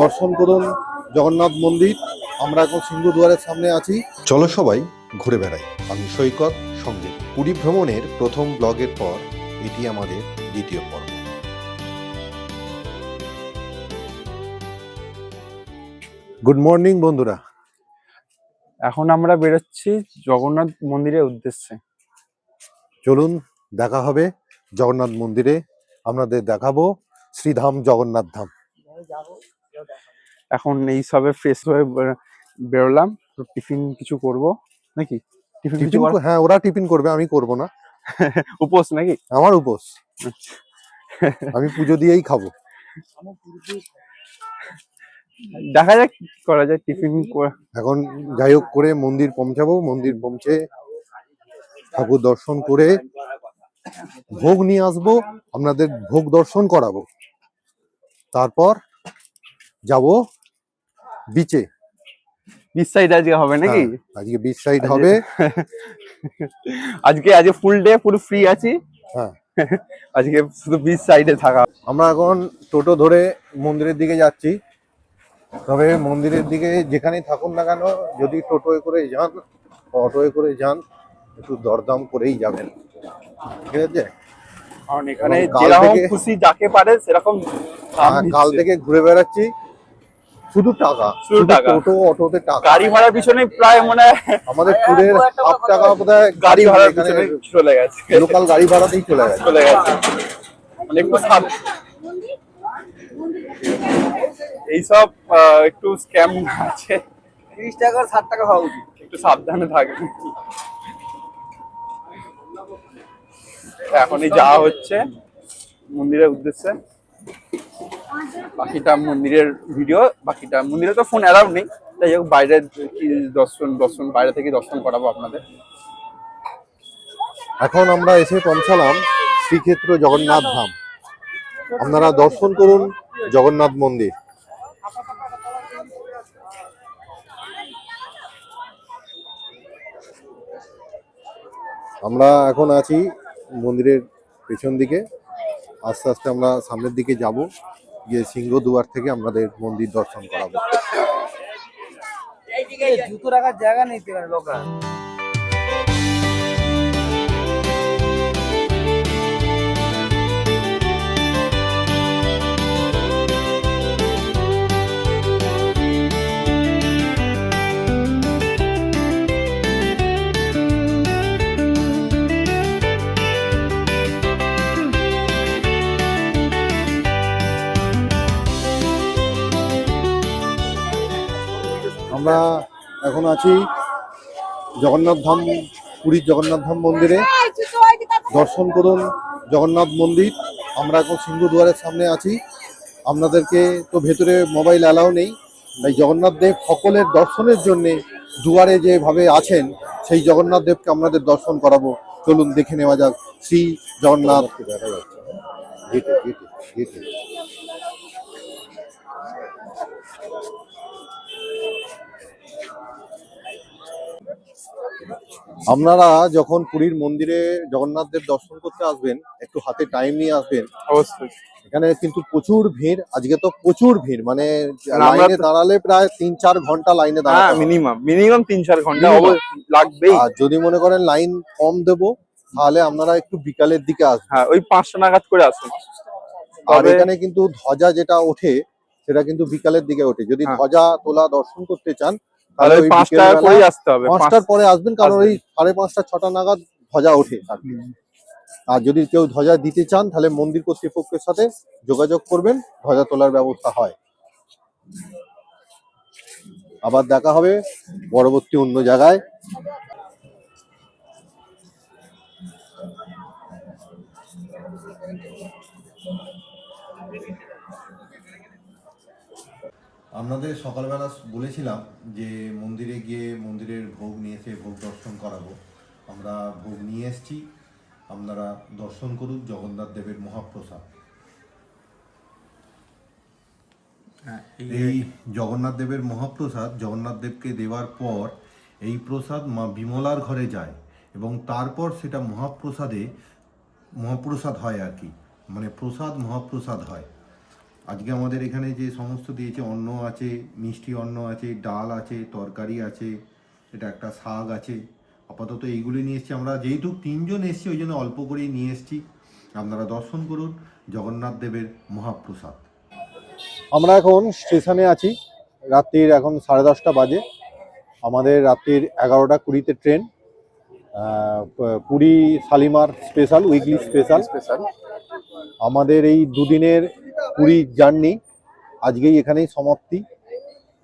দর্শন করুন জগন্নাথ মন্দির। আমরা এখন সিংহদুয়ারের সামনে আছি। চলো সবাই ঘুরে বেড়াই। আমি সৈকত, সঙ্গে পুরী ভ্রমণের প্রথম ব্লগের পর এটি আমাদের দ্বিতীয় পর্ব। গুড মর্নিং বন্ধুরা। এখন আমরা বেরোচ্ছি জগন্নাথ মন্দিরের উদ্দেশ্যে। চলুন দেখা হবে জগন্নাথ মন্দিরে। আপনাদের দেখাবো শ্রীধাম জগন্নাথ ধাম। এখন এই সবে ফ্রেশ হয়ে বেরোলাম, তো টিফিন কিছু করব নাকি? টিফিন কিছু টিফিন, হ্যাঁ ওরা টিফিন করবে, আমি করব না। উপোস নাকি? আমার উপোস, আমি পুজো দিয়েই খাবো। দেখা যাক কি করা যায়। টিফিন এখন যাই হোক করে মন্দির পৌঁছাবো। মন্দির পৌঁছে ঠাকুর দর্শন করে ভোগ নিয়ে আসবো, আপনাদের ভোগ দর্শন করাবো। তারপর যাব বিচে। বিচ সাইড আজকে হবে নাকি? আজকে বিচ সাইড হবে। আজকে ফুল ডে, পুরো ফ্রি আছি। হ্যাঁ, আজকে শুধু বিচ সাইডে থাকা। আমরা এখন টোটো ধরে মন্দিরের দিকে যাচ্ছি। তবে মন্দিরের দিকে যেখানেই থাকুন না কেন, যদি টোটোয় করে যান, অটোয় করে যান, একটু দরদাম করেই যাবেন, ঠিক আছে? কারণ এখানে কাল যেরকম থেকে- খুশি যাকে পারে সেরকম দাম কাল নিচ্ছে। থেকে ঘুরে বেড়াচ্ছি, শুধু টাকা, শুধু টাকা। টোটো অটোতে টাকা। গাড়ি ভাড়ার পিছনে প্রায় মনে হয় আমাদের ট্যুরের হাফ টাকা বোধহয় গাড়ি ভাড়ার পিছনে চলে গেছে। লোকাল গাড়ি ভাড়াতেই চলে গেছে। মানে একটু এইসব একটু স্ক্যাম আছে। 30 টাকা 60 টাকা হওয়া উচিত। একটু সাবধানে থাকবেন। এখনই যাওয়া হচ্ছে মন্দিরের উদ্দেশ্যে। বাকিটা মন্দিরের ভিডিও, বাকিটা মন্দিরে তো ফোন অ্যালাউ নেই, তাই হোক বাইরে কি দর্শন বাইরে থেকে দর্শন করাবো আপনাদের। এখন আমরা এসে পৌঁছালাম শ্রীক্ষেত্র জগন্নাথ ধাম। আপনারা দর্শন করুন জগন্নাথ মন্দির। আমরা এখন আছি মন্দিরের পেছন দিকে। আস্তে আস্তে আমরা সামনের দিকে যাব, গিয়ে সিংহদুয়ার থেকে আমাদের মন্দির দর্শন করাবো। জুতো রাখার জায়গা নেই তো এখানে লোকা। আমরা এখন আছি জগন্নাথ ধাম, পুরীর জগন্নাথ ধাম মন্দিরে। দর্শন করুন জগন্নাথ মন্দির। আমরা এখন সিংহদুয়ারের সামনে আছি। আপনাদেরকে তো ভেতরে মোবাইল অ্যালাউ নেই, তাই জগন্নাথ দেব সকলের দর্শনের জন্য দুয়ারে যেভাবে আছেন, সেই জগন্নাথ দেবকে আপনাদের দর্শন করাবো। চলুন দেখে নেওয়া যাক শ্রী জগন্নাথ। দেখা যাচ্ছে গেটে গেটে গেটে। আপনারা যখন পুরীর মন্দিরে জগন্নাথ দেব দর্শন করতে আসবেন, একটু হাতে টাইম নিয়ে আসবেন। অবশ্যই এখানে কিন্তু প্রচুর ভিড়, আজকে তো প্রচুর ভিড়, মানে আমরা লাইনে দাঁড়ালে প্রায় 3-4 ঘন্টা লাইনে হ্যাঁ, দাঁড়াতে হবে। মিনিমাম 3-4 ঘন্টা Minimum। লাগবেই। আর যদি মনে করেন লাইন কম দেবো, তাহলে আপনারা একটু বিকালের দিকে আসবেন। হ্যাঁ, ওই 5টা নাগাদ করে আসুন। আর তবে এখানে কিন্তু ধ্বজা যেটা ওঠে, সেটা কিন্তু বিকালের দিকে ওঠে। যদি হ্যাঁ। ধ্বজা তোলা দর্শন করতে চান, তাহলে ওই ওই 5টা বিকেলবেলা করেই আসতে হবে। 5টার পরে আসবেন, কারণ আসবেন। ওই 5:30-6টা নাগাদ ধ্বজা ওঠে। আর যদি কেউ ধ্বজা দিতে চান, তাহলে মন্দির কর্তৃপক্ষের সাথে যোগাযোগ করবেন, ধ্বজা তোলার ব্যবস্থা হয়। আবার দেখা হবে পরবর্তী অন্য জায়গায়। আপনাদের সকালবেলা বলেছিলাম যে মন্দিরে গিয়ে মন্দিরের ভোগ নিয়ে এসে ভোগ দর্শন করাবো। আমরা ভোগ নিয়ে এসেছি, আপনারা দর্শন করুন জগন্নাথ দেবের মহাপ্রসাদ। এই জগন্নাথ দেবের মহাপ্রসাদ জগন্নাথ দেবকে দেওয়ার পর এই প্রসাদ মা বিমলার ঘরে যায়, এবং তারপর সেটা মহাপ্রসাদ হয় আর কি, মানে প্রসাদ মহাপ্রসাদ হয়। আজকে আমাদের এখানে যে সমস্ত দিয়েছে, অন্ন আছে, মিষ্টি অন্ন আছে, ডাল আছে, তরকারি আছে, এটা একটা শাক আছে। আপাতত এইগুলি নিয়ে এসেছি আমরা, যেহেতু 3 জন এসেছি ওই জন্য অল্প করেই নিয়ে এসেছি। আপনারা দর্শন করুন জগন্নাথ দেবের মহাপ্রসাদ। আমরা এখন স্টেশনে আছি, রাত্রির এখন 10:30 বাজে। আমাদের রাত্রির 11টা 20-তে train, Puri Shalimar special, weekly special. Special. আমাদের এই দুদিনের পুরী জার্নি আজকেই এখানেই সমাপ্তি।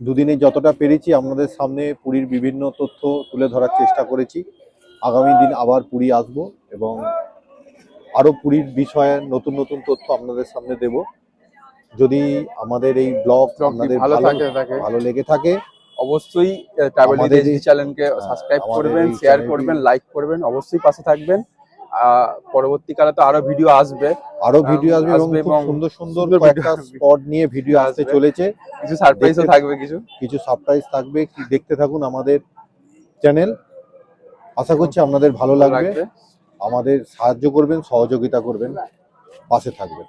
দুদিনে যতটা পেরেছি আপনাদের সামনে পুরীর বিভিন্ন তথ্য তুলে ধরার চেষ্টা করেছি। আগামী দিন আবার পুরী আসব এবং আরও পুরীর বিষয়ে নতুন নতুন তথ্য আপনাদের সামনে দেব। যদি আমাদের এই ব্লগ আপনাদের ভালো লেগে থাকে অবশ্যই ট্রাভেল আমাদের এজেন্সি চ্যানেলকে সাবস্ক্রাইব আমাদের করবেন, এই শেয়ার চ্যানেলটি- করবেন, লাইক করবেন, অবশ্যই পাশে থাকবেন। পরবর্তীকালে তো আরো ভিডিও আসবে, আরো ভিডিও আসবে এবং খুব এবং সুন্দর সুন্দর সুন্দর কয়েকটা ভিডিও স্পট নিয়ে ভিডিও আসতে আসবে। চলেছে। কিছু সারপ্রাইজও দেখতে- থাকবে, কিছু সারপ্রাইজ থাকবে, কি দেখতে থাকুন আমাদের চ্যানেল। আশা করছি আপনাদের ভালো লাগবে। আমাদের সাহায্য করবেন, সহযোগিতা করবেন, পাশে থাকবেন।